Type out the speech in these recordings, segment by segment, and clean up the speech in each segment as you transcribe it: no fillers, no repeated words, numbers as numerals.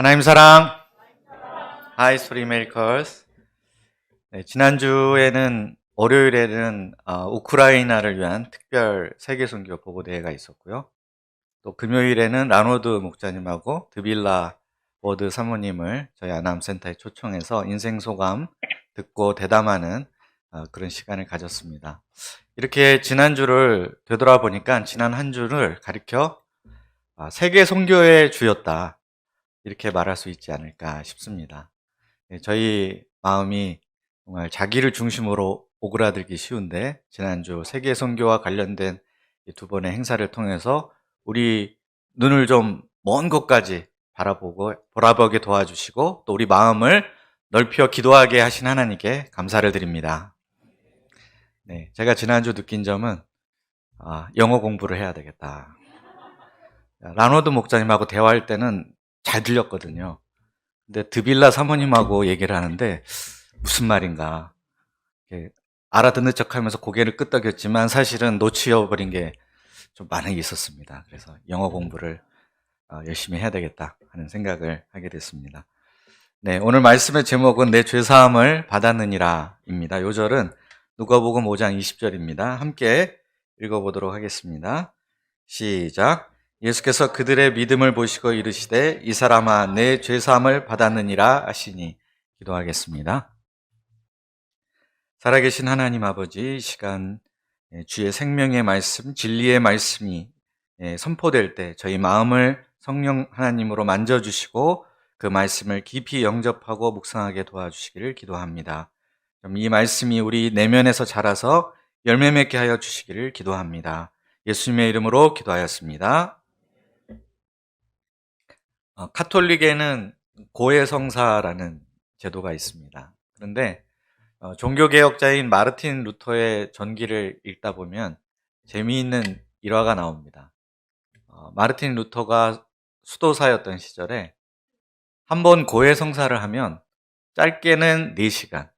하나님 사랑, 하이 스토리 메이커스. 지난주에는 월요일에는 우크라이나를 위한 특별 세계 선교 보고 대회가 있었고요. 또 금요일에는 라노드 목자님하고 드빌라 워드 사모님을 저희 아남센터에 초청해서 인생 소감 듣고 대담하는 그런 시간을 가졌습니다. 이렇게 지난주를 되돌아보니까 지난 한 주를 가리켜 세계 선교의 주였다, 이렇게 말할 수 있지 않을까 싶습니다. 저희 마음이 정말 자기를 중심으로 오그라들기 쉬운데, 지난주 세계 선교와 관련된 이 두 번의 행사를 통해서 우리 눈을 좀 먼 곳까지 바라보게 도와주시고, 또 우리 마음을 넓혀 기도하게 하신 하나님께 감사를 드립니다. 네, 제가 지난주 느낀 점은 영어 공부를 해야 되겠다. 라노드 목사님하고 대화할 때는 잘 들렸거든요. 근데 드빌라 사모님하고 얘기를 하는데 무슨 말인가 알아듣는 척하면서 고개를 끄덕였지만 사실은 놓치어버린 게 좀 많이 있었습니다. 그래서 영어 공부를 열심히 해야 되겠다 하는 생각을 하게 됐습니다. 네, 오늘 말씀의 제목은 내 죄사함을 받았느니라 입니다. 요 절은 누가복음 5장 20절입니다. 함께 읽어보도록 하겠습니다. 시작. 예수께서 그들의 믿음을 보시고 이르시되 이 사람아 내 죄사함을 받았느니라 하시니. 기도하겠습니다. 살아계신 하나님 아버지, 이 시간 주의 생명의 말씀, 진리의 말씀이 선포될 때 저희 마음을 성령 하나님으로 만져주시고 그 말씀을 깊이 영접하고 묵상하게 도와주시기를 기도합니다. 이 말씀이 우리 내면에서 자라서 열매 맺게 하여 주시기를 기도합니다. 예수님의 이름으로 기도하였습니다. 카톨릭에는 고해성사라는 제도가 있습니다. 그런데 종교개혁자인 마르틴 루터의 전기를 읽다 보면 재미있는 일화가 나옵니다. 마르틴 루터가 수도사였던 시절에 한 번 고해성사를 하면 짧게는 4시간,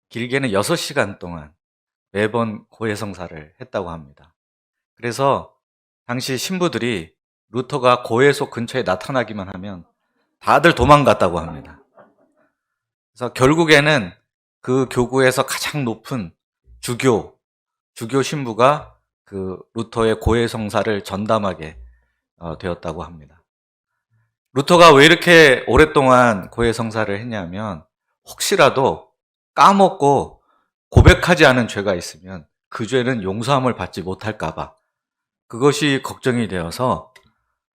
길게는 6시간 동안 매번 고해성사를 했다고 합니다. 그래서 당시 신부들이 루터가 고해소 근처에 나타나기만 하면 다들 도망갔다고 합니다. 그래서 결국에는 그 교구에서 가장 높은 주교 신부가 그 루터의 고해성사를 전담하게 되었다고 합니다. 루터가 왜 이렇게 오랫동안 고해성사를 했냐면, 혹시라도 까먹고 고백하지 않은 죄가 있으면 그 죄는 용서함을 받지 못할까봐 그것이 걱정이 되어서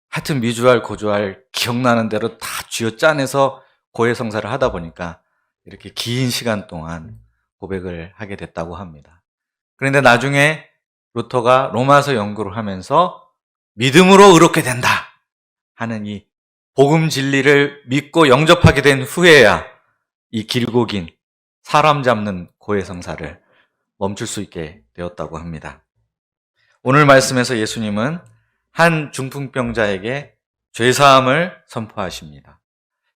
하여튼 미주알 고주알 기억나는 대로 다 쥐어짜내서 고해성사를 하다 보니까 이렇게 긴 시간 동안 고백을 하게 됐다고 합니다. 그런데 나중에 루터가 로마서 연구를 하면서 믿음으로 의롭게 된다 하는 이 복음 진리를 믿고 영접하게 된 후에야 이 길고 긴 사람 잡는 고해성사를 멈출 수 있게 되었다고 합니다. 오늘 말씀에서 예수님은 한 중풍병자에게 죄사함을 선포하십니다.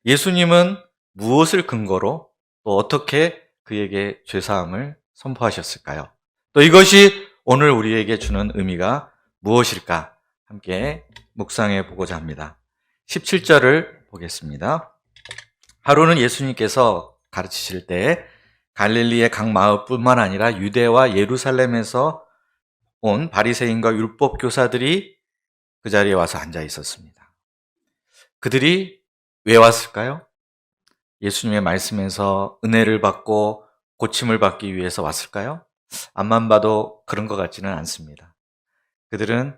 예수님은 무엇을 근거로 또 어떻게 그에게 죄사함을 선포하셨을까요? 또 이것이 오늘 우리에게 주는 의미가 무엇일까? 함께 묵상해 보고자 합니다. 17절을 보겠습니다. 하루는 예수님께서 가르치실 때 갈릴리의 각 마을뿐만 아니라 유대와 예루살렘에서 온 바리새인과 율법 교사들이 그 자리에 와서 앉아 있었습니다. 그들이 왜 왔을까요? 예수님의 말씀에서 은혜를 받고 고침을 받기 위해서 왔을까요? 앞만 봐도 그런 것 같지는 않습니다. 그들은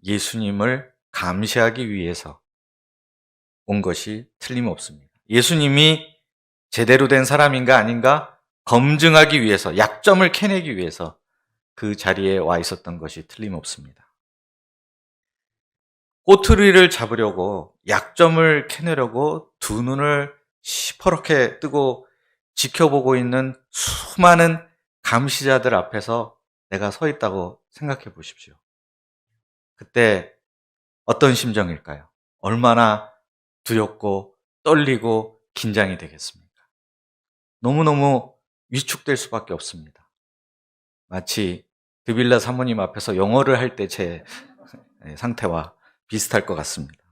예수님을 감시하기 위해서 온 것이 틀림없습니다. 예수님이 제대로 된 사람인가 아닌가 검증하기 위해서, 약점을 캐내기 위해서 그 자리에 와 있었던 것이 틀림없습니다. 꼬투리를 잡으려고, 약점을 캐내려고 두 눈을 시퍼렇게 뜨고 지켜보고 있는 수많은 감시자들 앞에서 내가 서 있다고 생각해 보십시오. 그때 어떤 심정일까요? 얼마나 두렵고 떨리고 긴장이 되겠습니까? 너무너무 위축될 수밖에 없습니다. 마치 드빌라 사모님 앞에서 영어를 할 때 제 상태와 비슷할 것 같습니다.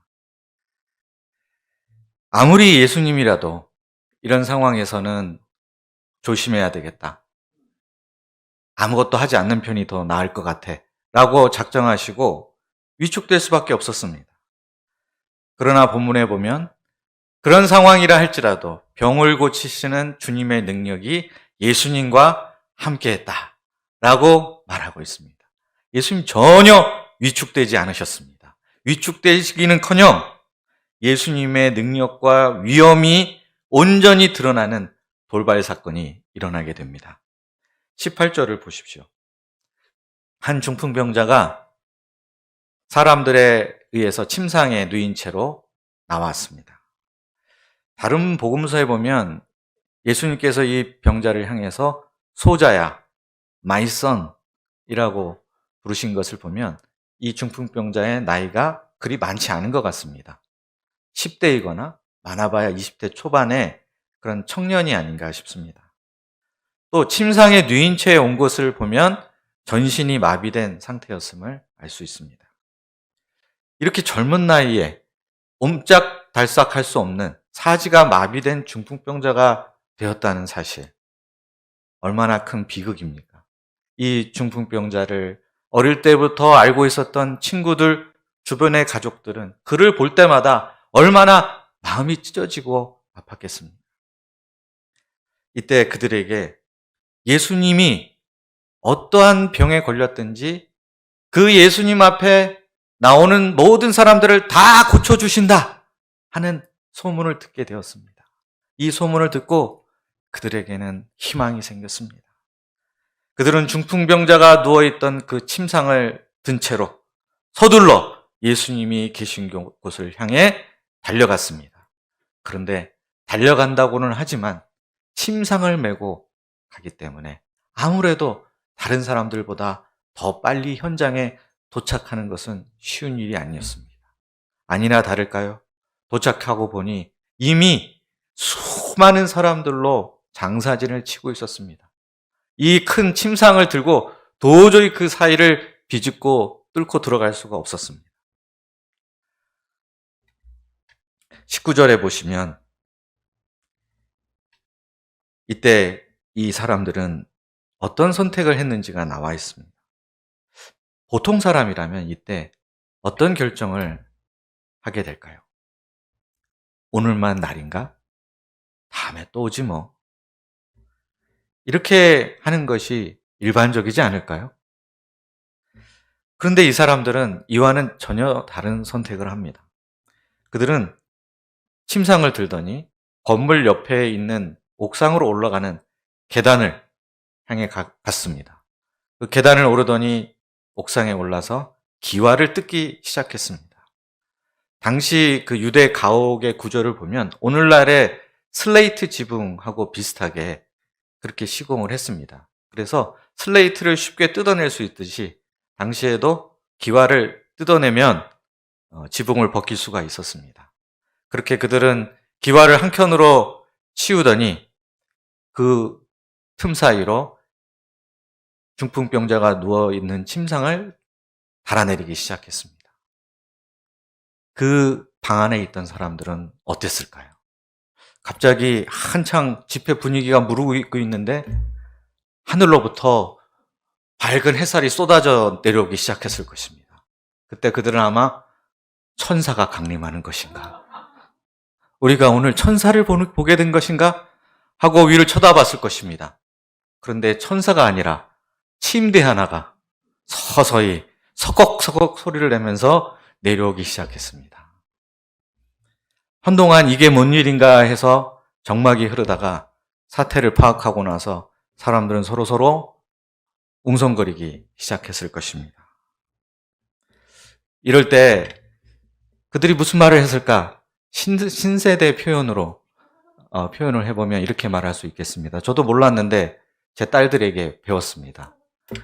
아무리 예수님이라도 이런 상황에서는 조심해야 되겠다. 아무것도 하지 않는 편이 더 나을 것 같아. 라고 작정하시고 위축될 수밖에 없었습니다. 그러나 본문에 보면 그런 상황이라 할지라도 병을 고치시는 주님의 능력이 예수님과 함께했다. 라고 말하고 있습니다. 예수님 전혀 위축되지 않으셨습니다. 위축되시기는커녕 예수님의 능력과 위엄이 온전히 드러나는 돌발 사건이 일어나게 됩니다. 18절을 보십시오. 한 중풍병자가 사람들에 의해서 침상에 누인 채로 나왔습니다. 다른 복음서에 보면 예수님께서 이 병자를 향해서 소자야, my son이라고 부르신 것을 보면 이 중풍병자의 나이가 그리 많지 않은 것 같습니다. 10대이거나 많아봐야 20대 초반의 그런 청년이 아닌가 싶습니다. 또 침상에 누인 채 온 것을 보면 전신이 마비된 상태였음을 알 수 있습니다. 이렇게 젊은 나이에 옴짝달싹할 수 없는 사지가 마비된 중풍병자가 되었다는 사실, 얼마나 큰 비극입니까? 이 중풍병자를 어릴 때부터 알고 있었던 친구들, 주변의 가족들은 그를 볼 때마다 얼마나 마음이 찢어지고 아팠겠습니까? 이때 그들에게 예수님이 어떠한 병에 걸렸든지 그 예수님 앞에 나오는 모든 사람들을 다 고쳐주신다 하는 소문을 듣게 되었습니다. 이 소문을 듣고 그들에게는 희망이 생겼습니다. 그들은 중풍병자가 누워있던 그 침상을 든 채로 서둘러 예수님이 계신 곳을 향해 달려갔습니다. 그런데 달려간다고는 하지만 침상을 메고 가기 때문에 아무래도 다른 사람들보다 더 빨리 현장에 도착하는 것은 쉬운 일이 아니었습니다. 아니나 다를까요? 도착하고 보니 이미 수많은 사람들로 장사진을 치고 있었습니다. 이 큰 침상을 들고 도저히 그 사이를 비집고 뚫고 들어갈 수가 없었습니다. 19절에 보시면 이때 이 사람들은 어떤 선택을 했는지가 나와 있습니다. 보통 사람이라면 이때 어떤 결정을 하게 될까요? 오늘만 날인가? 다음에 또 오지 뭐. 이렇게 하는 것이 일반적이지 않을까요? 그런데 이 사람들은 이와는 전혀 다른 선택을 합니다. 그들은 침상을 들더니 건물 옆에 있는 옥상으로 올라가는 계단을 향해 갔습니다. 그 계단을 오르더니 옥상에 올라서 기와를 뜯기 시작했습니다. 당시 그 유대 가옥의 구조를 보면 오늘날의 슬레이트 지붕하고 비슷하게 그렇게 시공을 했습니다. 그래서 슬레이트를 쉽게 뜯어낼 수 있듯이 당시에도 기와를 뜯어내면 지붕을 벗길 수가 있었습니다. 그렇게 그들은 기와를 한켠으로 치우더니 그 틈 사이로 중풍병자가 누워있는 침상을 달아내리기 시작했습니다. 그 방 안에 있던 사람들은 어땠을까요? 갑자기 한창 집회 분위기가 무르익고 있는데 하늘로부터 밝은 햇살이 쏟아져 내려오기 시작했을 것입니다. 그때 그들은 아마 천사가 강림하는 것인가? 우리가 오늘 천사를 보게 된 것인가? 하고 위를 쳐다봤을 것입니다. 그런데 천사가 아니라 침대 하나가 서서히 서걱서걱 소리를 내면서 내려오기 시작했습니다. 한동안 이게 뭔 일인가 해서 정막이 흐르다가 사태를 파악하고 나서 사람들은 서로서로 웅성거리기 시작했을 것입니다. 이럴 때 그들이 무슨 말을 했을까? 신세대 표현으로 표현을 해보면 이렇게 말할 수 있겠습니다. 저도 몰랐는데 제 딸들에게 배웠습니다.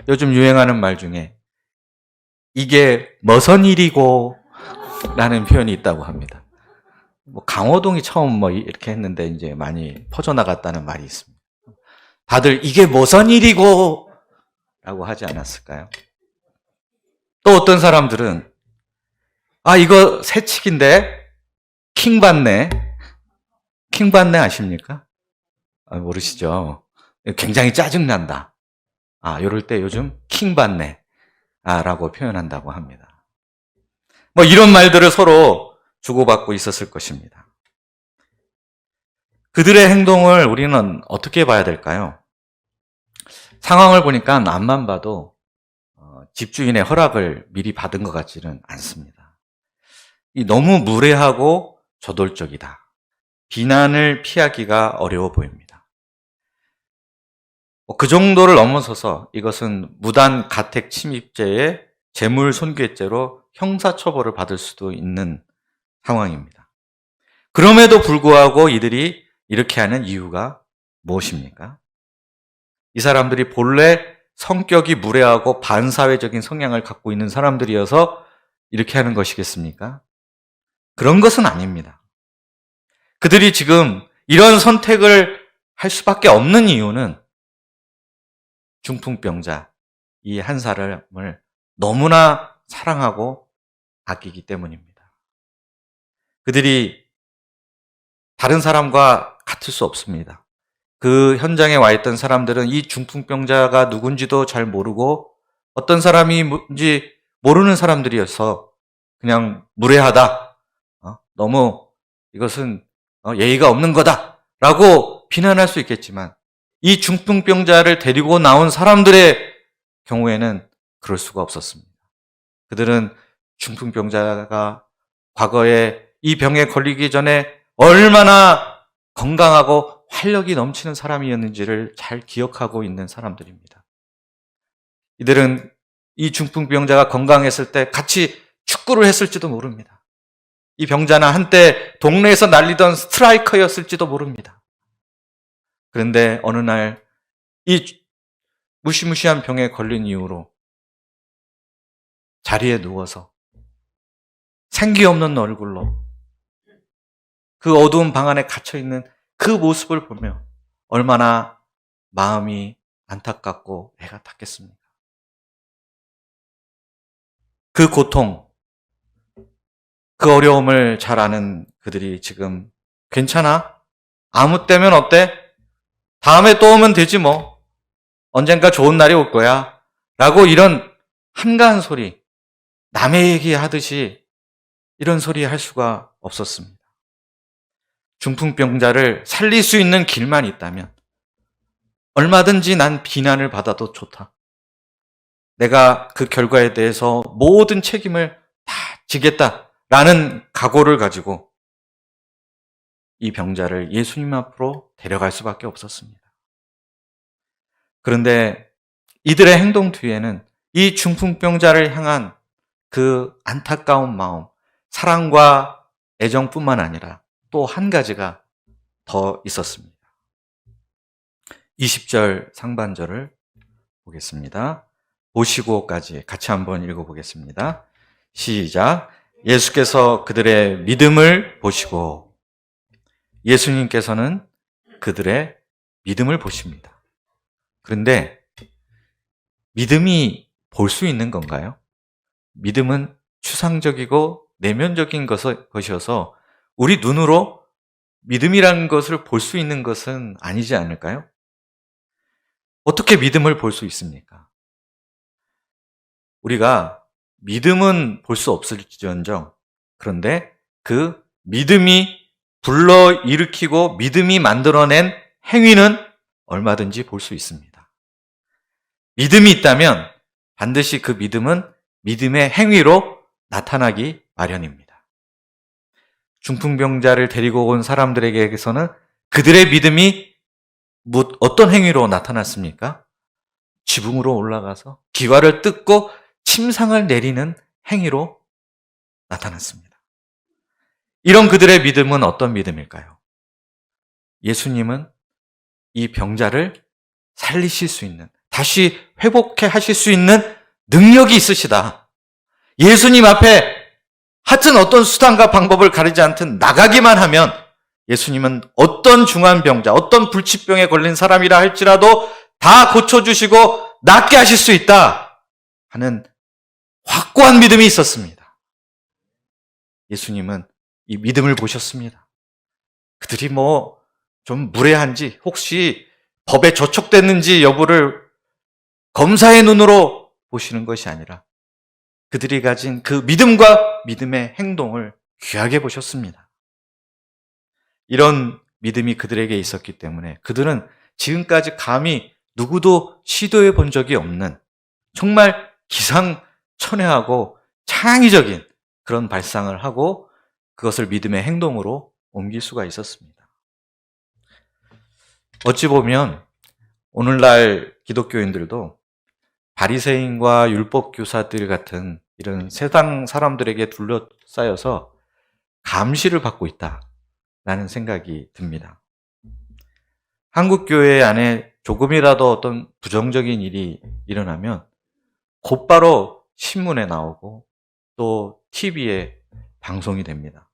요즘 유행하는 말 중에 이게 머선 일이고 라는 표현이 있다고 합니다. 뭐 강호동이 처음 이렇게 했는데 이제 많이 퍼져나갔다는 말이 있습니다. 다들 이게 머선 일이고 라고 하지 않았을까요? 또 어떤 사람들은 이거 새치기인데 킹 받네. 킹받네 아십니까? 모르시죠? 굉장히 짜증난다. 이럴 때 요즘 킹받네 라고 표현한다고 합니다. 뭐 이런 말들을 서로 주고받고 있었을 것입니다. 그들의 행동을 우리는 어떻게 봐야 될까요? 상황을 보니까 앞만 봐도 집주인의 허락을 미리 받은 것 같지는 않습니다. 너무 무례하고 저돌적이다. 비난을 피하기가 어려워 보입니다. 그 정도를 넘어서서 이것은 무단 가택 침입죄의 재물 손괴죄로 형사처벌을 받을 수도 있는 상황입니다. 그럼에도 불구하고 이들이 이렇게 하는 이유가 무엇입니까? 이 사람들이 본래 성격이 무례하고 반사회적인 성향을 갖고 있는 사람들이어서 이렇게 하는 것이겠습니까? 그런 것은 아닙니다. 그들이 지금 이런 선택을 할 수밖에 없는 이유는 중풍병자 이 한 사람을 너무나 사랑하고 아끼기 때문입니다. 그들이 다른 사람과 같을 수 없습니다. 그 현장에 와 있던 사람들은 이 중풍병자가 누군지도 잘 모르고 어떤 사람인지 모르는 사람들이어서 그냥 무례하다. 너무 이것은 예의가 없는 거다. 라고 비난할 수 있겠지만 이 중풍병자를 데리고 나온 사람들의 경우에는 그럴 수가 없었습니다. 그들은 중풍병자가 과거에 이 병에 걸리기 전에 얼마나 건강하고 활력이 넘치는 사람이었는지를 잘 기억하고 있는 사람들입니다. 이들은 이 중풍병자가 건강했을 때 같이 축구를 했을지도 모릅니다. 이 병자는 한때 동네에서 날리던 스트라이커였을지도 모릅니다. 그런데 어느 날 이 무시무시한 병에 걸린 이후로 자리에 누워서 생기 없는 얼굴로 그 어두운 방 안에 갇혀있는 그 모습을 보며 얼마나 마음이 안타깝고 애가 탔겠습니까? 그 고통, 그 어려움을 잘 아는 그들이 지금 괜찮아? 아무 때면 어때? 다음에 또 오면 되지 뭐. 언젠가 좋은 날이 올 거야. 라고 이런 한가한 소리, 남의 얘기하듯이 이런 소리 할 수가 없었습니다. 중풍병자를 살릴 수 있는 길만 있다면 얼마든지 난 비난을 받아도 좋다. 내가 그 결과에 대해서 모든 책임을 다 지겠다라는 각오를 가지고 이 병자를 예수님 앞으로 데려갈 수밖에 없었습니다. 그런데 이들의 행동 뒤에는 이 중풍병자를 향한 그 안타까운 마음, 사랑과 애정뿐만 아니라 또 한 가지가 더 있었습니다. 20절 상반절을 보겠습니다. 보시고까지 같이 한번 읽어보겠습니다. 시작. 예수께서 그들의 믿음을 보시고, 예수님께서는 그들의 믿음을 보십니다. 그런데 믿음이 볼 수 있는 건가요? 믿음은 추상적이고 내면적인 것이어서 우리 눈으로 믿음이라는 것을 볼 수 있는 것은 아니지 않을까요? 어떻게 믿음을 볼 수 있습니까? 우리가 믿음은 볼 수 없을지언정, 그런데 그 믿음이 불러일으키고 믿음이 만들어낸 행위는 얼마든지 볼 수 있습니다. 믿음이 있다면 반드시 그 믿음은 믿음의 행위로 나타나기 마련입니다. 중풍병자를 데리고 온 사람들에게서는 그들의 믿음이 어떤 행위로 나타났습니까? 지붕으로 올라가서 기와를 뜯고 침상을 내리는 행위로 나타났습니다. 이런 그들의 믿음은 어떤 믿음일까요? 예수님은 이 병자를 살리실 수 있는, 다시 회복해 하실 수 있는 능력이 있으시다. 예수님 앞에 하여튼 어떤 수단과 방법을 가리지 않든 나가기만 하면 예수님은 어떤 중환병자, 어떤 불치병에 걸린 사람이라 할지라도 다 고쳐주시고 낫게 하실 수 있다 하는 확고한 믿음이 있었습니다. 예수님은 이 믿음을 보셨습니다. 그들이 뭐 좀 무례한지 혹시 법에 저촉됐는지 여부를 검사의 눈으로 보시는 것이 아니라 그들이 가진 그 믿음과 믿음의 행동을 귀하게 보셨습니다. 이런 믿음이 그들에게 있었기 때문에 그들은 지금까지 감히 누구도 시도해 본 적이 없는 정말 기상천외하고 창의적인 그런 발상을 하고 그것을 믿음의 행동으로 옮길 수가 있었습니다. 어찌 보면 오늘날 기독교인들도 바리새인과 율법교사들 같은 이런 세상 사람들에게 둘러싸여서 감시를 받고 있다라는 생각이 듭니다. 한국 교회 안에 조금이라도 어떤 부정적인 일이 일어나면 곧바로 신문에 나오고 또 TV에 방송이 됩니다.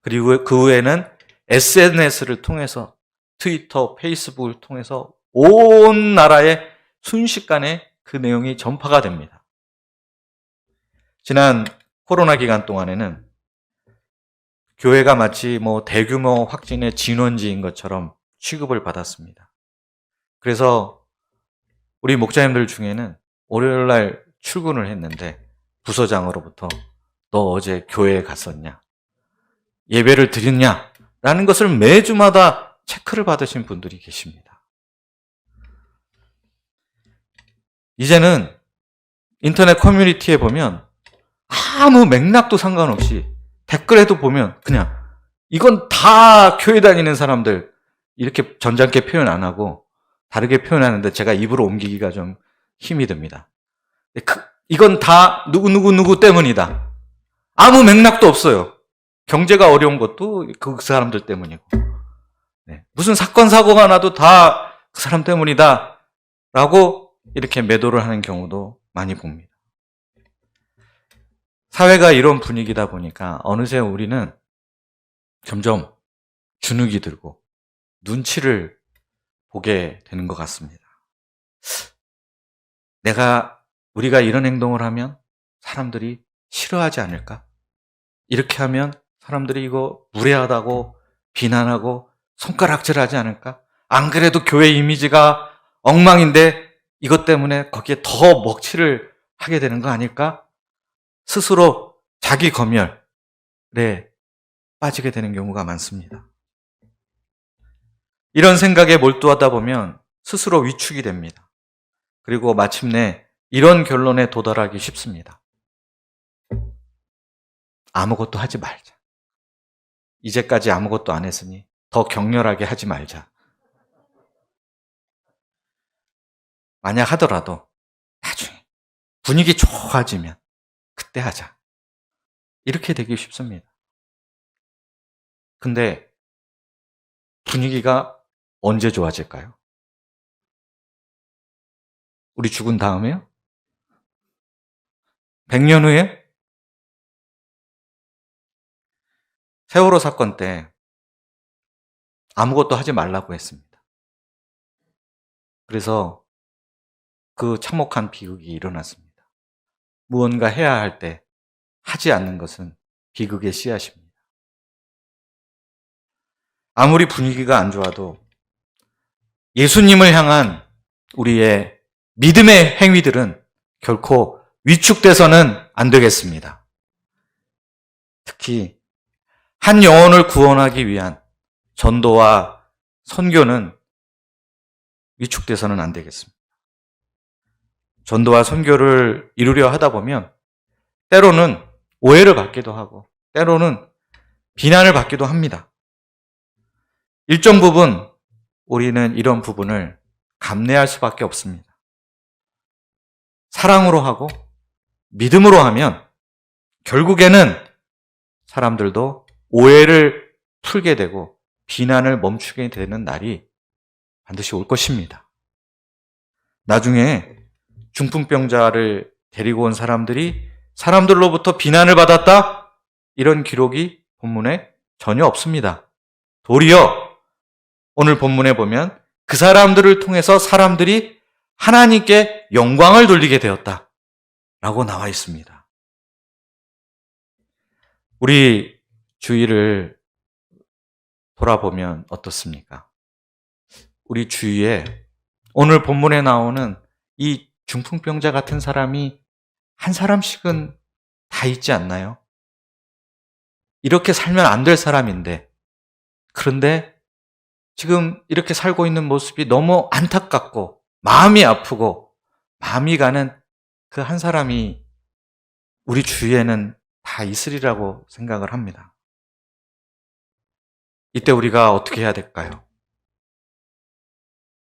그리고 그 후에는 SNS를 통해서 트위터, 페이스북을 통해서 온 나라에 순식간에 그 내용이 전파가 됩니다. 지난 코로나 기간 동안에는 교회가 마치 뭐 대규모 확진의 진원지인 것처럼 취급을 받았습니다. 그래서 우리 목사님들 중에는 월요일날 출근을 했는데 부서장으로부터 너 어제 교회에 갔었냐? 예배를 드렸냐? 라는 것을 매주마다 체크를 받으신 분들이 계십니다. 이제는 인터넷 커뮤니티에 보면 아무 맥락도 상관없이 댓글에도 보면 그냥 이건 다 교회 다니는 사람들 이렇게 점잖게 표현 안 하고 다르게 표현하는데 제가 입으로 옮기기가 좀 힘이 듭니다. 이건 다 누구 때문이다. 아무 맥락도 없어요. 경제가 어려운 것도 그 사람들 때문이고 무슨 사건 사고가 나도 다 그 사람 때문이다 라고 이렇게 매도를 하는 경우도 많이 봅니다. 사회가 이런 분위기다 보니까 어느새 우리는 점점 주눅이 들고 눈치를 보게 되는 것 같습니다. 우리가 이런 행동을 하면 사람들이 싫어하지 않을까? 이렇게 하면 사람들이 이거 무례하다고 비난하고 손가락질하지 않을까? 안 그래도 교회 이미지가 엉망인데 이것 때문에 거기에 더 먹칠을 하게 되는 거 아닐까? 스스로 자기 검열에 빠지게 되는 경우가 많습니다. 이런 생각에 몰두하다 보면 스스로 위축이 됩니다. 그리고 마침내 이런 결론에 도달하기 쉽습니다. 아무것도 하지 말자. 이제까지 아무것도 안 했으니 더 격렬하게 하지 말자. 만약 하더라도 나중에 분위기 좋아지면 그때 하자. 이렇게 되기 쉽습니다. 근데 분위기가 언제 좋아질까요? 우리 죽은 다음에요? 100년 후에? 세월호 사건 때 아무것도 하지 말라고 했습니다. 그래서 그 참혹한 비극이 일어났습니다. 무언가 해야 할 때 하지 않는 것은 비극의 씨앗입니다. 아무리 분위기가 안 좋아도 예수님을 향한 우리의 믿음의 행위들은 결코 위축돼서는 안 되겠습니다. 특히 한 영혼을 구원하기 위한 전도와 선교는 위축돼서는 안 되겠습니다. 전도와 선교를 이루려 하다 보면 때로는 오해를 받기도 하고 때로는 비난을 받기도 합니다. 일정 부분 우리는 이런 부분을 감내할 수밖에 없습니다. 사랑으로 하고 믿음으로 하면 결국에는 사람들도 오해를 풀게 되고 비난을 멈추게 되는 날이 반드시 올 것입니다. 나중에 중풍병자를 데리고 온 사람들로부터 비난을 받았다? 이런 기록이 본문에 전혀 없습니다. 도리어 오늘 본문에 보면 그 사람들을 통해서 사람들이 하나님께 영광을 돌리게 되었다 라고 나와 있습니다. 우리 주위를 돌아보면 어떻습니까? 우리 주위에 오늘 본문에 나오는 이 중풍병자 같은 사람이 한 사람씩은 다 있지 않나요? 이렇게 살면 안 될 사람인데, 그런데 지금 이렇게 살고 있는 모습이 너무 안타깝고 마음이 아프고 마음이 가는 그 한 사람이 우리 주위에는 다 있으리라고 생각을 합니다. 이때 우리가 어떻게 해야 될까요?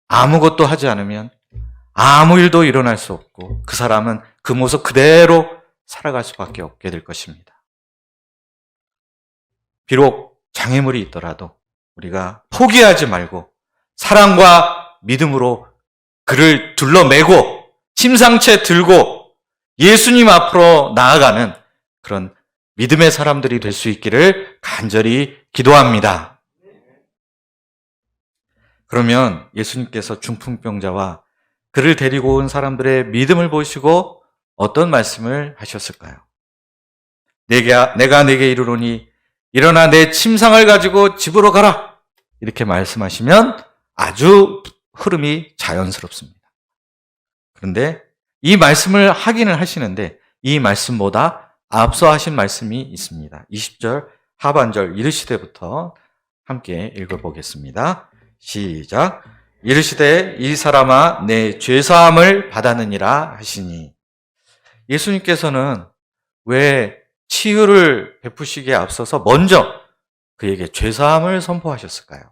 아무것도 하지 않으면 아무 일도 일어날 수 없고 그 사람은 그 모습 그대로 살아갈 수밖에 없게 될 것입니다. 비록 장애물이 있더라도 우리가 포기하지 말고 사랑과 믿음으로 그를 둘러매고 침상채 들고 예수님 앞으로 나아가는 그런 믿음의 사람들이 될 수 있기를 간절히 기도합니다. 그러면 예수님께서 중풍병자와 그를 데리고 온 사람들의 믿음을 보시고 어떤 말씀을 하셨을까요? 내가 네게 이르노니 일어나 내 침상을 가지고 집으로 가라. 이렇게 말씀하시면 아주 흐름이 자연스럽습니다. 그런데 이 말씀을 하기는 하시는데 이 말씀보다 앞서 하신 말씀이 있습니다. 20절 하반절 이르시되부터 함께 읽어보겠습니다. 시작. 이르시되 이 사람아 내 죄사함을 받았느니라 하시니, 예수님께서는 왜 치유를 베푸시기에 앞서서 먼저 그에게 죄사함을 선포하셨을까요?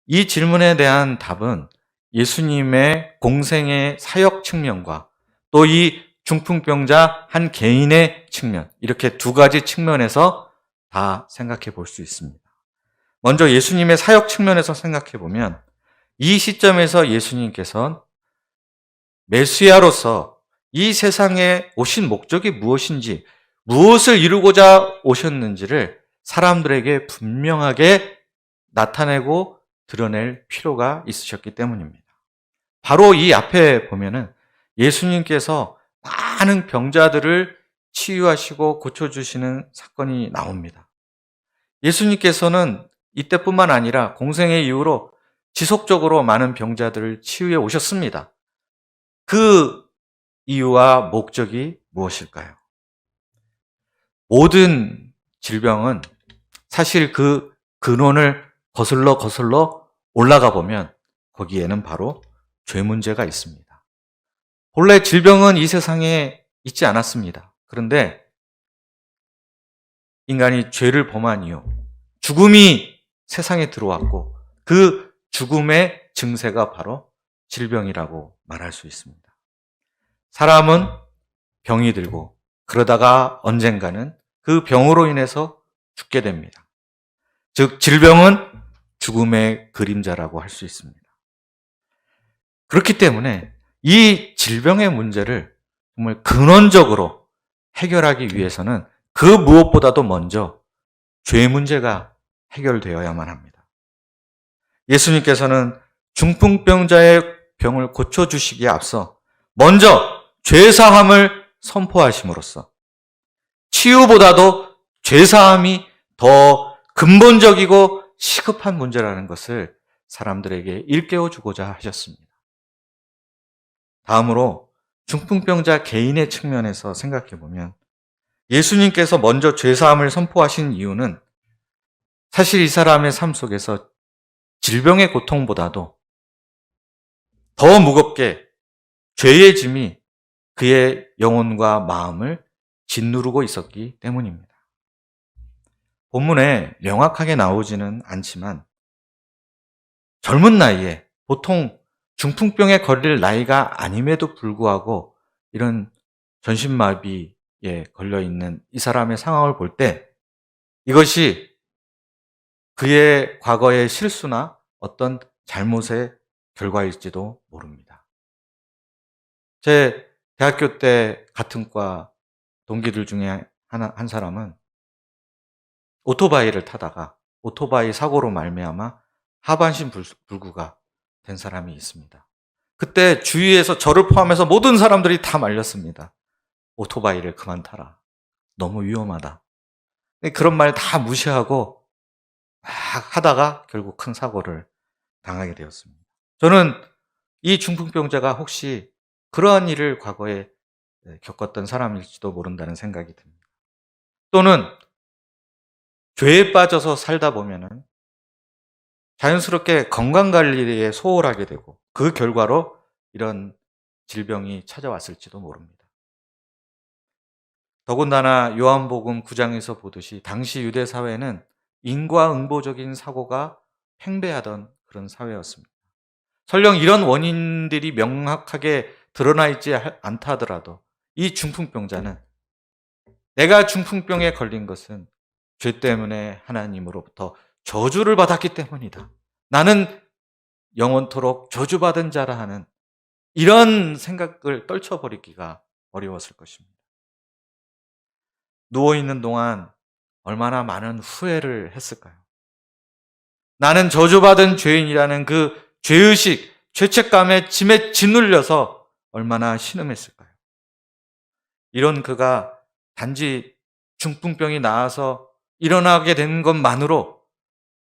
이 질문에 대한 답은 예수님의 공생의 사역 측면과 또 이 중풍병자 한 개인의 측면, 이렇게 두 가지 측면에서 다 생각해 볼 수 있습니다. 먼저 예수님의 사역 측면에서 생각해 보면 이 시점에서 예수님께서는 메시아로서 이 세상에 오신 목적이 무엇인지, 무엇을 이루고자 오셨는지를 사람들에게 분명하게 나타내고 드러낼 필요가 있으셨기 때문입니다. 바로 이 앞에 보면은 예수님께서 많은 병자들을 치유하시고 고쳐주시는 사건이 나옵니다. 예수님께서는 이때뿐만 아니라 공생의 이후로 지속적으로 많은 병자들을 치유해 오셨습니다. 그 이유와 목적이 무엇일까요? 모든 질병은 사실 그 근원을 거슬러 올라가 보면 거기에는 바로 죄 문제가 있습니다. 본래 질병은 이 세상에 있지 않았습니다. 그런데 인간이 죄를 범한 이후 죽음이 세상에 들어왔고 그 죽음의 증세가 바로 질병이라고 말할 수 있습니다. 사람은 병이 들고 그러다가 언젠가는 그 병으로 인해서 죽게 됩니다. 즉 질병은 죽음의 그림자라고 할 수 있습니다. 그렇기 때문에 이 질병의 문제를 정말 근원적으로 해결하기 위해서는 그 무엇보다도 먼저 죄 문제가 해결되어야만 합니다. 예수님께서는 중풍병자의 병을 고쳐주시기에 앞서 먼저 죄사함을 선포하심으로써 치유보다도 죄사함이 더 근본적이고 시급한 문제라는 것을 사람들에게 일깨워주고자 하셨습니다. 다음으로 중풍병자 개인의 측면에서 생각해보면 예수님께서 먼저 죄사함을 선포하신 이유는 사실 이 사람의 삶 속에서 질병의 고통보다도 더 무겁게 죄의 짐이 그의 영혼과 마음을 짓누르고 있었기 때문입니다. 본문에 명확하게 나오지는 않지만 젊은 나이에 보통 중풍병에 걸릴 나이가 아님에도 불구하고 이런 전신마비에 걸려있는 이 사람의 상황을 볼 때 이것이 그의 과거의 실수나 어떤 잘못의 결과일지도 모릅니다. 제 대학교 때 같은 과 동기들 중에 한 사람은 오토바이를 타다가 오토바이 사고로 말미암아 하반신 불구가 된 사람이 있습니다. 그때 주위에서 저를 포함해서 모든 사람들이 다 말렸습니다. 오토바이를 그만 타라. 너무 위험하다. 그런 말 다 무시하고 하다가 결국 큰 사고를 당하게 되었습니다. 저는 이 중풍병자가 혹시 그러한 일을 과거에 겪었던 사람일지도 모른다는 생각이 듭니다. 또는 죄에 빠져서 살다 보면은 자연스럽게 건강관리에 소홀하게 되고 그 결과로 이런 질병이 찾아왔을지도 모릅니다. 더군다나 요한복음 9장에서 보듯이 당시 유대 사회는 인과응보적인 사고가 팽배하던 그런 사회였습니다. 설령 이런 원인들이 명확하게 드러나 있지 않다 하더라도 이 중풍병자는 내가 중풍병에 걸린 것은 죄 때문에 하나님으로부터 저주를 받았기 때문이다. 나는 영원토록 저주받은 자라 하는 이런 생각을 떨쳐버리기가 어려웠을 것입니다. 누워있는 동안 얼마나 많은 후회를 했을까요? 나는 저주받은 죄인이라는 그 죄의식, 죄책감에 짐에 짓눌려서 얼마나 신음했을까요? 이런 그가 단지 중풍병이 나아서 일어나게 된 것만으로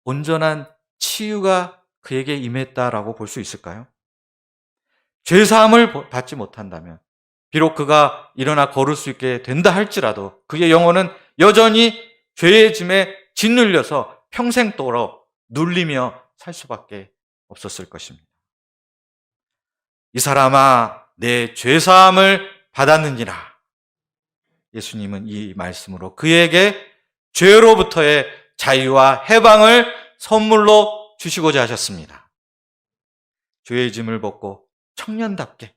온전한 치유가 그에게 임했다라고 볼 수 있을까요? 죄사함을 받지 못한다면 비록 그가 일어나 걸을 수 있게 된다 할지라도 그의 영혼은 여전히 죄의 짐에 짓눌려서 평생도록 눌리며 살 수밖에 없었을 것입니다. 이 사람아, 내 죄사함을 받았느니라. 예수님은 이 말씀으로 그에게 죄로부터의 자유와 해방을 선물로 주시고자 하셨습니다. 죄의 짐을 벗고 청년답게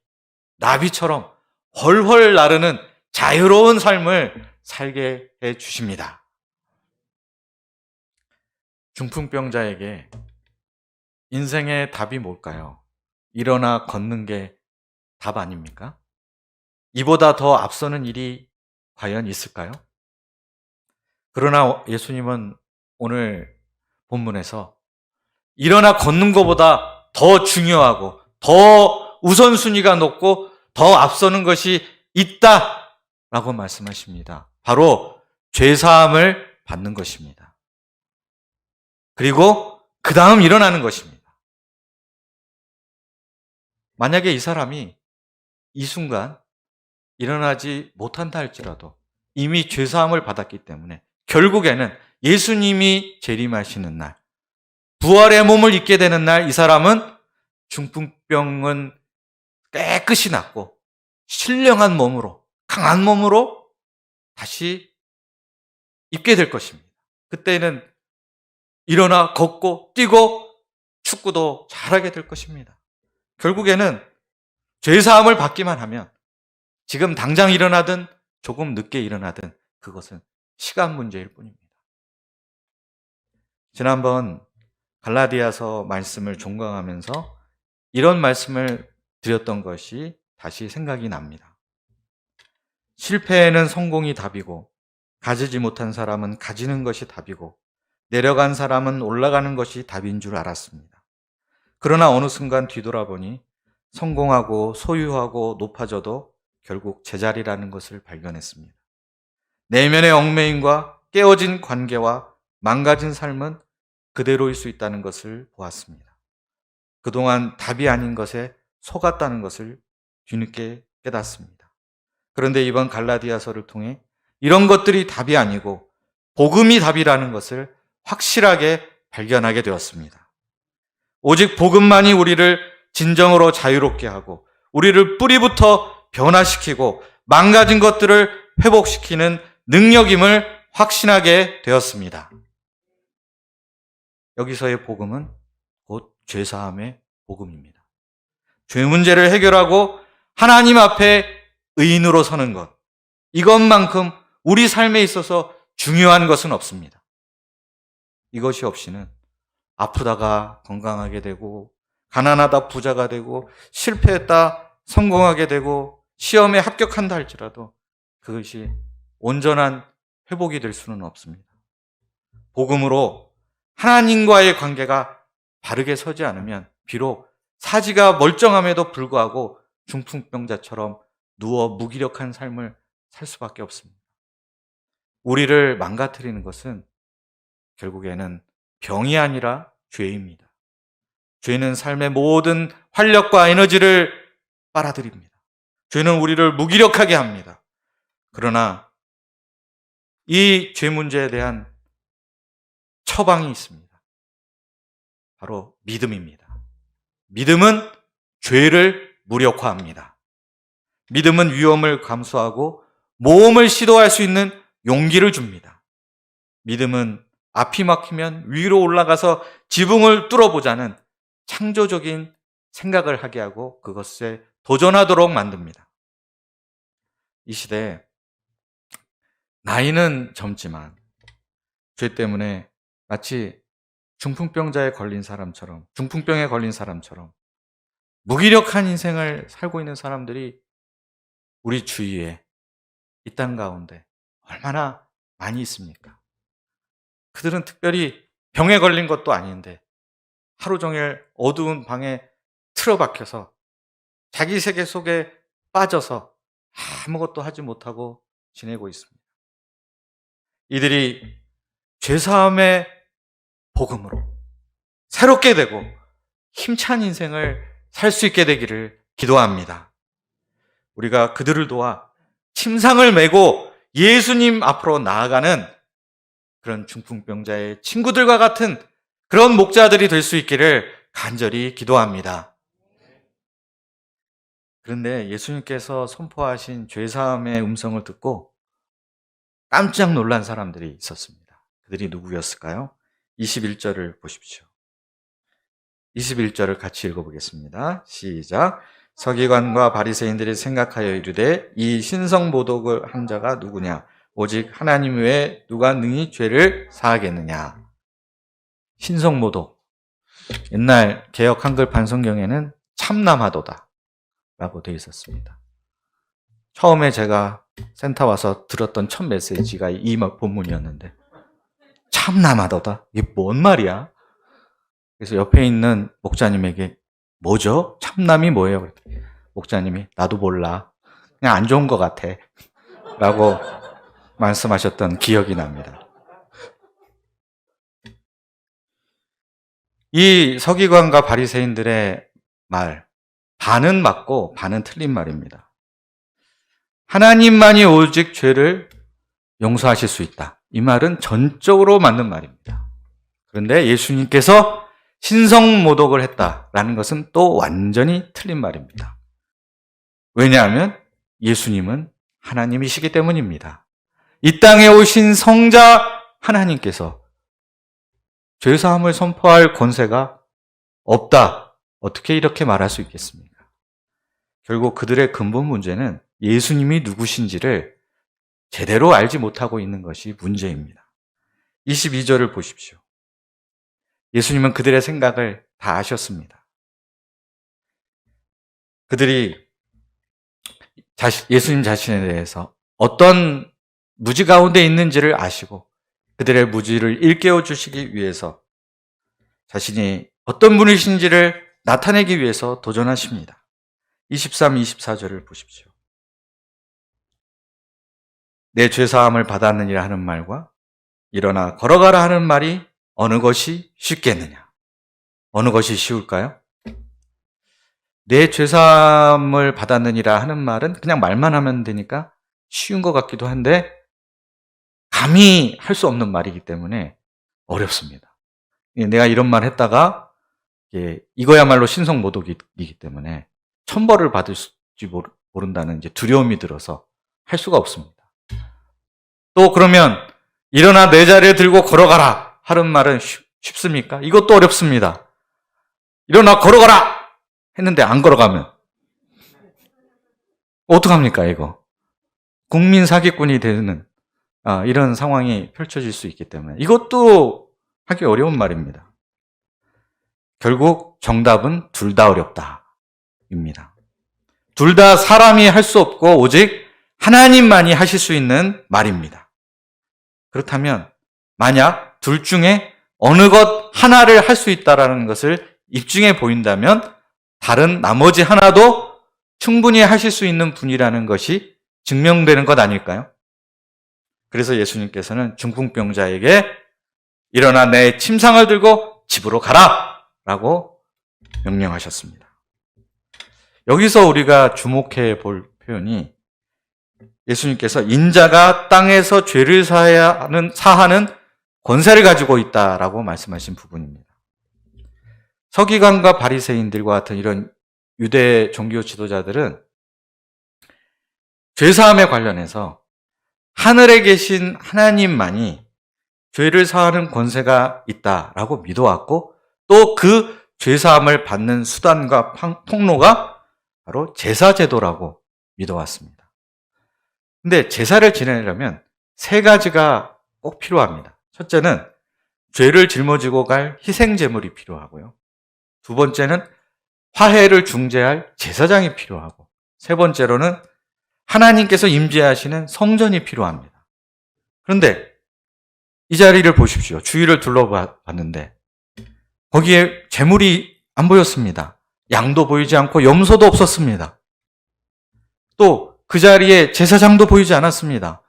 나비처럼 훨훨 나르는 자유로운 삶을 살게 해 주십니다. 중풍병자에게 인생의 답이 뭘까요? 일어나 걷는 게 답 아닙니까? 이보다 더 앞서는 일이 과연 있을까요? 그러나 예수님은 오늘 본문에서 일어나 걷는 것보다 더 중요하고 더 우선순위가 높고 더 앞서는 것이 있다라고 말씀하십니다. 바로 죄사함을 받는 것입니다. 그리고 그 다음 일어나는 것입니다. 만약에 이 사람이 이 순간 일어나지 못한다 할지라도 이미 죄사함을 받았기 때문에 결국에는 예수님이 재림하시는 날, 부활의 몸을 입게 되는 날 이 사람은 중풍병은 깨끗이 낫고 신령한 몸으로, 강한 몸으로 다시 입게 될 것입니다. 그때는 일어나 걷고 뛰고 축구도 잘하게 될 것입니다. 결국에는 죄사함을 받기만 하면 지금 당장 일어나든 조금 늦게 일어나든 그것은 시간 문제일 뿐입니다. 지난번 갈라디아서 말씀을 종강하면서 이런 말씀을 드렸던 것이 다시 생각이 납니다. 실패에는 성공이 답이고 가지지 못한 사람은 가지는 것이 답이고 내려간 사람은 올라가는 것이 답인 줄 알았습니다. 그러나 어느 순간 뒤돌아보니 성공하고 소유하고 높아져도 결국 제자리라는 것을 발견했습니다. 내면의 얽매임과 깨어진 관계와 망가진 삶은 그대로일 수 있다는 것을 보았습니다. 그동안 답이 아닌 것에 속았다는 것을 뒤늦게 깨닫습니다. 그런데 이번 갈라디아서를 통해 이런 것들이 답이 아니고 복음이 답이라는 것을 확실하게 발견하게 되었습니다. 오직 복음만이 우리를 진정으로 자유롭게 하고 우리를 뿌리부터 변화시키고 망가진 것들을 회복시키는 능력임을 확신하게 되었습니다. 여기서의 복음은 곧 죄사함의 복음입니다. 죄 문제를 해결하고 하나님 앞에 의인으로 서는 것, 이것만큼 우리 삶에 있어서 중요한 것은 없습니다. 이것이 없이는 아프다가 건강하게 되고 가난하다 부자가 되고 실패했다 성공하게 되고 시험에 합격한다 할지라도 그것이 온전한 회복이 될 수는 없습니다. 복음으로 하나님과의 관계가 바르게 서지 않으면 비록 사지가 멀쩡함에도 불구하고 중풍병자처럼 누워 무기력한 삶을 살 수밖에 없습니다. 우리를 망가뜨리는 것은 결국에는 병이 아니라 죄입니다. 죄는 삶의 모든 활력과 에너지를 빨아들입니다. 죄는 우리를 무기력하게 합니다. 그러나 이 죄 문제에 대한 처방이 있습니다. 바로 믿음입니다. 믿음은 죄를 무력화합니다. 믿음은 위험을 감수하고 모험을 시도할 수 있는 용기를 줍니다. 믿음은 앞이 막히면 위로 올라가서 지붕을 뚫어보자는 창조적인 생각을 하게 하고 그것에 도전하도록 만듭니다. 이 시대에 나이는 젊지만 죄 때문에 마치 중풍병에 걸린 사람처럼 무기력한 인생을 살고 있는 사람들이 우리 주위에 이 땅 가운데 얼마나 많이 있습니까? 그들은 특별히 병에 걸린 것도 아닌데 하루 종일 어두운 방에 틀어박혀서 자기 세계 속에 빠져서 아무것도 하지 못하고 지내고 있습니다. 이들이 죄사함의 복음으로 새롭게 되고 힘찬 인생을 살 수 있게 되기를 기도합니다. 우리가 그들을 도와 침상을 메고 예수님 앞으로 나아가는 그런 중풍병자의 친구들과 같은 그런 목자들이 될 수 있기를 간절히 기도합니다. 그런데 예수님께서 선포하신 죄사함의 음성을 듣고 깜짝 놀란 사람들이 있었습니다. 그들이 누구였을까요? 21절을 보십시오. 21절을 같이 읽어보겠습니다. 시작. 서기관과 바리새인들이 생각하여 이르되 이 신성모독을 한 자가 누구냐? 오직 하나님 외에 누가 능히 죄를 사하겠느냐? 신성모독. 옛날 개역 한글판 성경에는 참남하도다 라고 되어 있었습니다. 처음에 제가 센터 와서 들었던 첫 메시지가 이 본문이었는데 참남하도다? 이게 뭔 말이야? 그래서 옆에 있는 목자님에게 뭐죠? 참남이 뭐예요? 그랬더니 목자님이 나도 몰라. 그냥 안 좋은 것 같아. 라고 말씀하셨던 기억이 납니다. 이 서기관과 바리새인들의 말, 반은 맞고 반은 틀린 말입니다. 하나님만이 오직 죄를 용서하실 수 있다. 이 말은 전적으로 맞는 말입니다. 그런데 예수님께서 신성모독을 했다라는 것은 또 완전히 틀린 말입니다. 왜냐하면 예수님은 하나님이시기 때문입니다. 이 땅에 오신 성자 하나님께서 죄사함을 선포할 권세가 없다. 어떻게 이렇게 말할 수 있겠습니까? 결국 그들의 근본 문제는 예수님이 누구신지를 제대로 알지 못하고 있는 것이 문제입니다. 22절을 보십시오. 예수님은 그들의 생각을 다 아셨습니다. 그들이 예수님 자신에 대해서 어떤 무지 가운데 있는지를 아시고 그들의 무지를 일깨워 주시기 위해서 자신이 어떤 분이신지를 나타내기 위해서 도전하십니다. 23, 24절을 보십시오. 내 죄사함을 받았느니라 하는 말과 일어나 걸어가라 하는 말이 어느 것이 쉽겠느냐? 어느 것이 쉬울까요? 내 죄사함을 받았느니라 하는 말은 그냥 말만 하면 되니까 쉬운 것 같기도 한데 감히 할 수 없는 말이기 때문에 어렵습니다. 내가 이런 말 했다가 이거야말로 신성모독이기 때문에 천벌을 받을지 모른다는 이제 두려움이 들어서 할 수가 없습니다. 또 그러면 일어나 내 자리에 들고 걸어가라 하는 말은 쉽습니까? 이것도 어렵습니다. 일어나 걸어가라 했는데 안 걸어가면 어떡합니까 이거? 국민 사기꾼이 되는 이런 상황이 펼쳐질 수 있기 때문에 이것도 하기 어려운 말입니다. 결국 정답은 둘 다 어렵다입니다. 둘 다 사람이 할 수 없고 오직 하나님만이 하실 수 있는 말입니다. 그렇다면 만약 둘 중에 어느 것 하나를 할 수 있다라는 것을 입증해 보인다면 다른 나머지 하나도 충분히 하실 수 있는 분이라는 것이 증명되는 것 아닐까요? 그래서 예수님께서는 중풍병자에게 일어나 내 침상을 들고 집으로 가라! 라고 명령하셨습니다. 여기서 우리가 주목해 볼 표현이 예수님께서 인자가 땅에서 죄를 사하는 권세를 가지고 있다라고 말씀하신 부분입니다. 서기관과 바리새인들과 같은 이런 유대 종교 지도자들은 죄사함에 관련해서 하늘에 계신 하나님만이 죄를 사하는 권세가 있다라고 믿어왔고 또 그 죄사함을 받는 수단과 통로가 바로 제사제도라고 믿어왔습니다. 근데 제사를 지내려면 세 가지가 꼭 필요합니다. 첫째는 죄를 짊어지고 갈 희생제물이 필요하고요. 두 번째는 화해를 중재할 제사장이 필요하고 세 번째로는 하나님께서 임재하시는 성전이 필요합니다. 그런데 이 자리를 보십시오. 주위를 둘러봤는데 거기에 제물이 안 보였습니다. 양도 보이지 않고 염소도 없었습니다. 또 그 자리에 제사장도 보이지 않았습니다.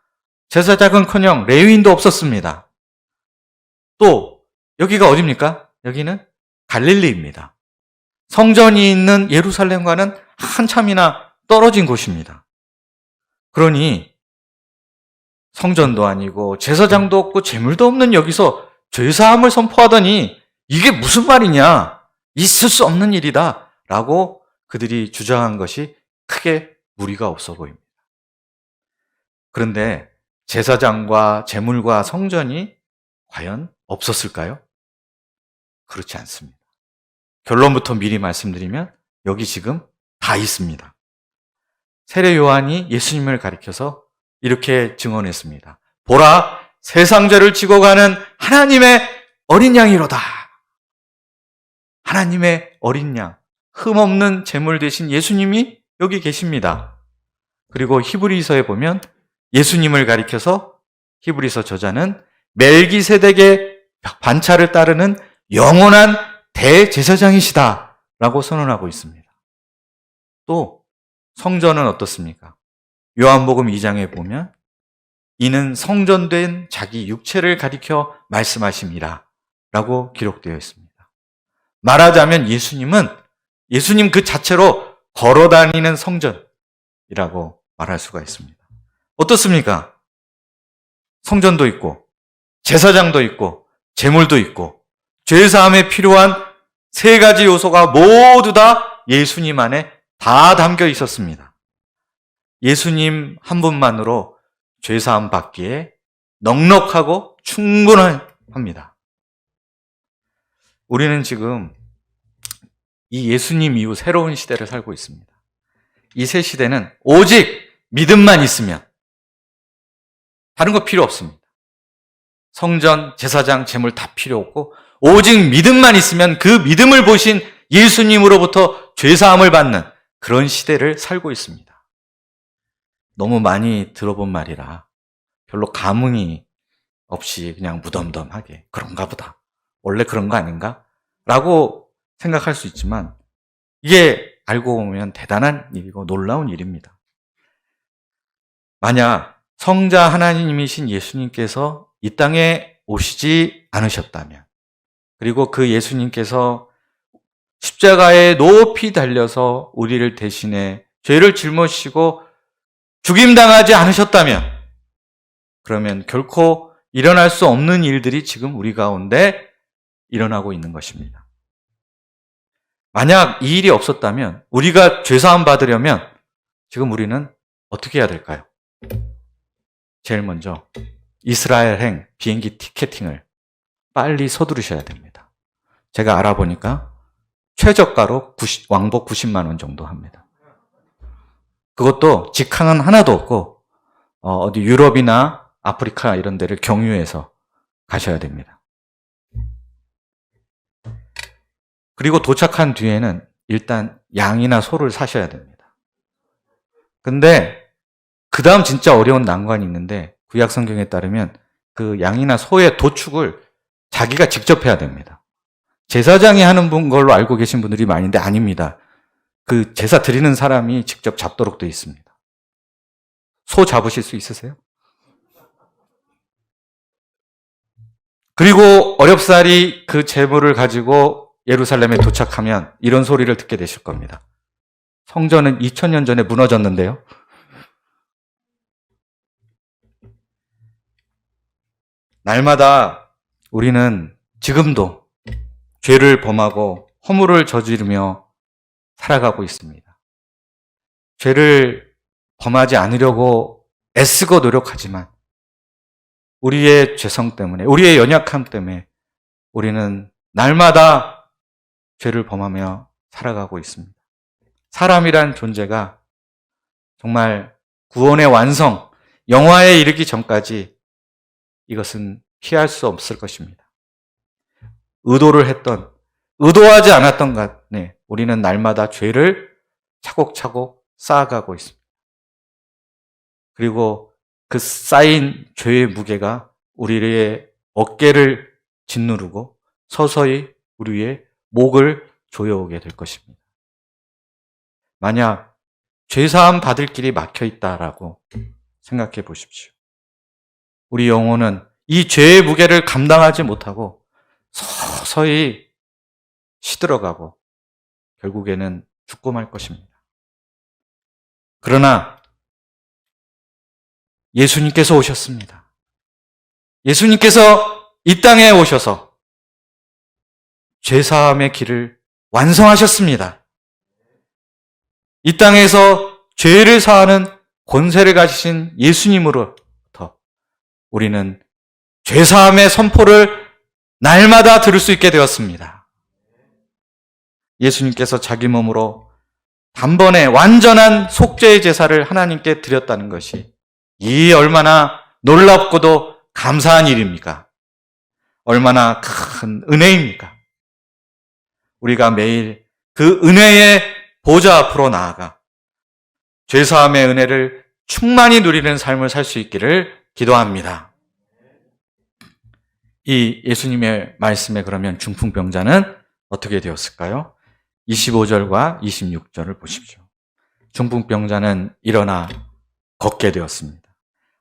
제사장은커녕 레위인도 없었습니다. 또 여기가 어디입니까? 여기는 갈릴리입니다. 성전이 있는 예루살렘과는 한참이나 떨어진 곳입니다. 그러니 성전도 아니고 제사장도 없고 제물도 없는 여기서 죄사함을 선포하더니 이게 무슨 말이냐? 있을 수 없는 일이다 라고 그들이 주장한 것이 크게 무리가 없어 보입니다. 그런데 제사장과 제물과 성전이 과연 없었을까요? 그렇지 않습니다. 결론부터 미리 말씀드리면 여기 지금 다 있습니다. 세례 요한이 예수님을 가리켜서 이렇게 증언했습니다. 보라, 세상 죄를 지고 가는 하나님의 어린 양이로다. 하나님의 어린 양, 흠없는 제물 되신 예수님이 여기 계십니다. 그리고 히브리서에 보면 예수님을 가리켜서 히브리서 저자는 멜기세덱의 반차를 따르는 영원한 대제사장이시다 라고 선언하고 있습니다. 또 성전은 어떻습니까? 요한복음 2장에 보면 이는 성전된 자기 육체를 가리켜 말씀하심이라 라고 기록되어 있습니다. 말하자면 예수님 그 자체로 걸어다니는 성전이라고 말할 수가 있습니다. 어떻습니까? 성전도 있고 제사장도 있고 제물도 있고 죄사함에 필요한 세 가지 요소가 모두 다 예수님 안에 다 담겨 있었습니다. 예수님 한 분만으로 죄사함 받기에 넉넉하고 충분합니다. 우리는 지금 이 예수님 이후 새로운 시대를 살고 있습니다. 이 새 시대는 오직 믿음만 있으면 다른 거 필요 없습니다. 성전, 제사장, 제물 다 필요 없고 오직 믿음만 있으면 그 믿음을 보신 예수님으로부터 죄사함을 받는 그런 시대를 살고 있습니다. 너무 많이 들어본 말이라 별로 감흥이 없이 그냥 무덤덤하게 그런가 보다. 원래 그런 거 아닌가? 라고 생각할 수 있지만 이게 알고 보면 대단한 일이고 놀라운 일입니다. 만약 성자 하나님이신 예수님께서 이 땅에 오시지 않으셨다면 그리고 그 예수님께서 십자가에 높이 달려서 우리를 대신해 죄를 짊어지시고 죽임당하지 않으셨다면 그러면 결코 일어날 수 없는 일들이 지금 우리 가운데 일어나고 있는 것입니다. 만약 이 일이 없었다면 우리가 죄사함 받으려면 지금 우리는 어떻게 해야 될까요? 제일 먼저 이스라엘행 비행기 티켓팅을 빨리 서두르셔야 됩니다. 제가 알아보니까 최저가로 왕복 90만 원 정도 합니다. 그것도 직항은 하나도 없고 어디 유럽이나 아프리카 이런 데를 경유해서 가셔야 됩니다. 그리고 도착한 뒤에는 일단 양이나 소를 사셔야 됩니다. 근데 그 다음 진짜 어려운 난관이 있는데 구약 성경에 따르면 그 양이나 소의 도축을 자기가 직접 해야 됩니다. 제사장이 하는 걸로 알고 계신 분들이 많은데 아닙니다. 그 제사 드리는 사람이 직접 잡도록 되어 있습니다. 소 잡으실 수 있으세요? 그리고 어렵사리 그 재물을 가지고 예루살렘에 도착하면 이런 소리를 듣게 되실 겁니다. 성전은 2000년 전에 무너졌는데요. 날마다 우리는 지금도 죄를 범하고 허물을 저지르며 살아가고 있습니다. 죄를 범하지 않으려고 애쓰고 노력하지만 우리의 죄성 때문에, 우리의 연약함 때문에 우리는 날마다 죄를 범하며 살아가고 있습니다. 사람이란 존재가 정말 구원의 완성, 영화에 이르기 전까지 이것은 피할 수 없을 것입니다. 의도를 했던, 의도하지 않았던 간에 우리는 날마다 죄를 차곡차곡 쌓아가고 있습니다. 그리고 그 쌓인 죄의 무게가 우리의 어깨를 짓누르고 서서히 우리의 목을 조여오게 될 것입니다. 만약 죄사함 받을 길이 막혀 있다라고 생각해 보십시오. 우리 영혼은 이 죄의 무게를 감당하지 못하고 서서히 시들어가고 결국에는 죽고 말 것입니다. 그러나 예수님께서 오셨습니다. 예수님께서 이 땅에 오셔서 죄사함의 길을 완성하셨습니다. 이 땅에서 죄를 사하는 권세를 가지신 예수님으로부터 우리는 죄사함의 선포를 날마다 들을 수 있게 되었습니다. 예수님께서 자기 몸으로 단번에 완전한 속죄의 제사를 하나님께 드렸다는 것이 이 얼마나 놀랍고도 감사한 일입니까? 얼마나 큰 은혜입니까? 우리가 매일 그 은혜의 보좌 앞으로 나아가 죄사함의 은혜를 충만히 누리는 삶을 살 수 있기를 기도합니다. 이 예수님의 말씀에 그러면 중풍병자는 어떻게 되었을까요? 25절과 26절을 보십시오. 중풍병자는 일어나 걷게 되었습니다.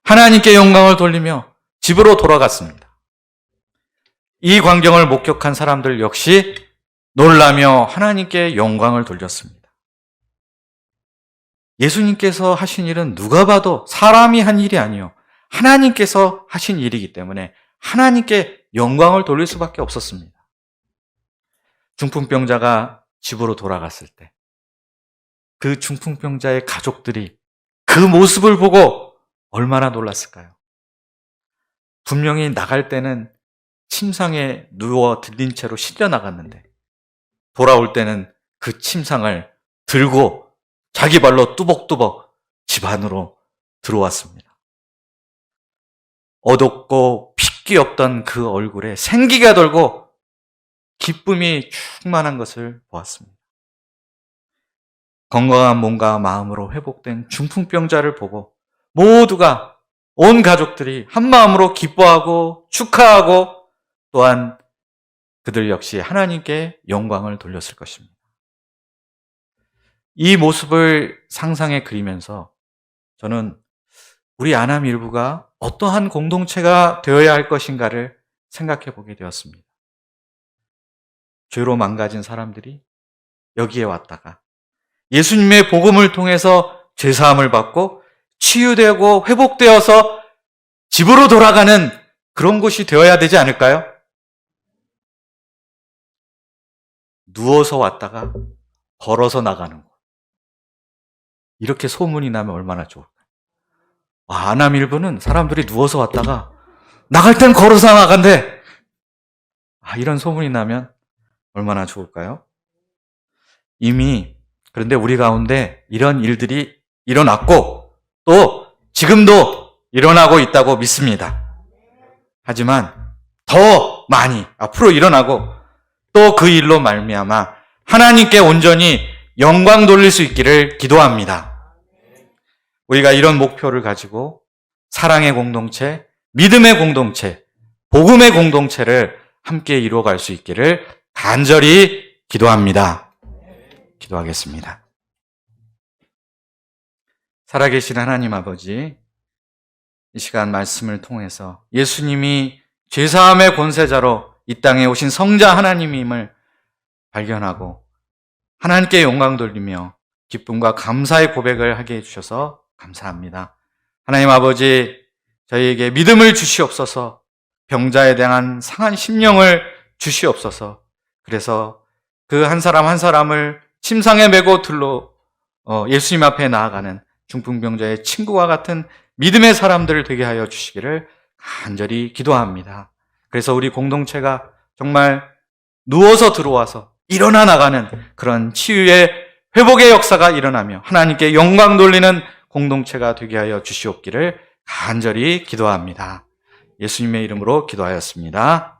하나님께 영광을 돌리며 집으로 돌아갔습니다. 이 광경을 목격한 사람들 역시 놀라며 하나님께 영광을 돌렸습니다. 예수님께서 하신 일은 누가 봐도 사람이 한 일이 아니요 하나님께서 하신 일이기 때문에 하나님께 영광을 돌릴 수밖에 없었습니다. 중풍병자가 집으로 돌아갔을 때 그 중풍병자의 가족들이 그 모습을 보고 얼마나 놀랐을까요? 분명히 나갈 때는 침상에 누워 들린 채로 실려 나갔는데 돌아올 때는 그 침상을 들고 자기 발로 뚜벅뚜벅 집 안으로 들어왔습니다. 어둡고 핏기 없던 그 얼굴에 생기가 돌고 기쁨이 충만한 것을 보았습니다. 건강한 몸과 마음으로 회복된 중풍병자를 보고 모두가 온 가족들이 한마음으로 기뻐하고 축하하고 또한 그들 역시 하나님께 영광을 돌렸을 것입니다. 이 모습을 상상해 그리면서 저는 우리 아남 일부가 어떠한 공동체가 되어야 할 것인가를 생각해 보게 되었습니다. 죄로 망가진 사람들이 여기에 왔다가 예수님의 복음을 통해서 죄사함을 받고 치유되고 회복되어서 집으로 돌아가는 그런 곳이 되어야 되지 않을까요? 누워서 왔다가 걸어서 나가는 곳. 이렇게 소문이 나면 얼마나 좋을까요? 아남 일부는 사람들이 누워서 왔다가 나갈 땐 걸어서 나간대. 이런 소문이 나면 얼마나 좋을까요? 이미 그런데 우리 가운데 이런 일들이 일어났고 또 지금도 일어나고 있다고 믿습니다. 하지만 더 많이 앞으로 일어나고 또 그 일로 말미암아 하나님께 온전히 영광 돌릴 수 있기를 기도합니다. 우리가 이런 목표를 가지고 사랑의 공동체, 믿음의 공동체, 복음의 공동체를 함께 이루어갈 수 있기를 간절히 기도합니다. 기도하겠습니다. 살아계신 하나님 아버지, 이 시간 말씀을 통해서 예수님이 죄사함의 권세자로 이 땅에 오신 성자 하나님임을 발견하고 하나님께 영광 돌리며 기쁨과 감사의 고백을 하게 해주셔서 감사합니다. 하나님 아버지, 저희에게 믿음을 주시옵소서. 병자에 대한 상한 심령을 주시옵소서. 그래서 그 한 사람 한 사람을 침상에 메고 예수님 앞에 나아가는 중풍병자의 친구와 같은 믿음의 사람들을 되게 하여 주시기를 간절히 기도합니다. 그래서 우리 공동체가 정말 누워서 들어와서 일어나 나가는 그런 치유의 회복의 역사가 일어나며 하나님께 영광 돌리는 공동체가 되게 하여 주시옵기를 간절히 기도합니다. 예수님의 이름으로 기도하였습니다.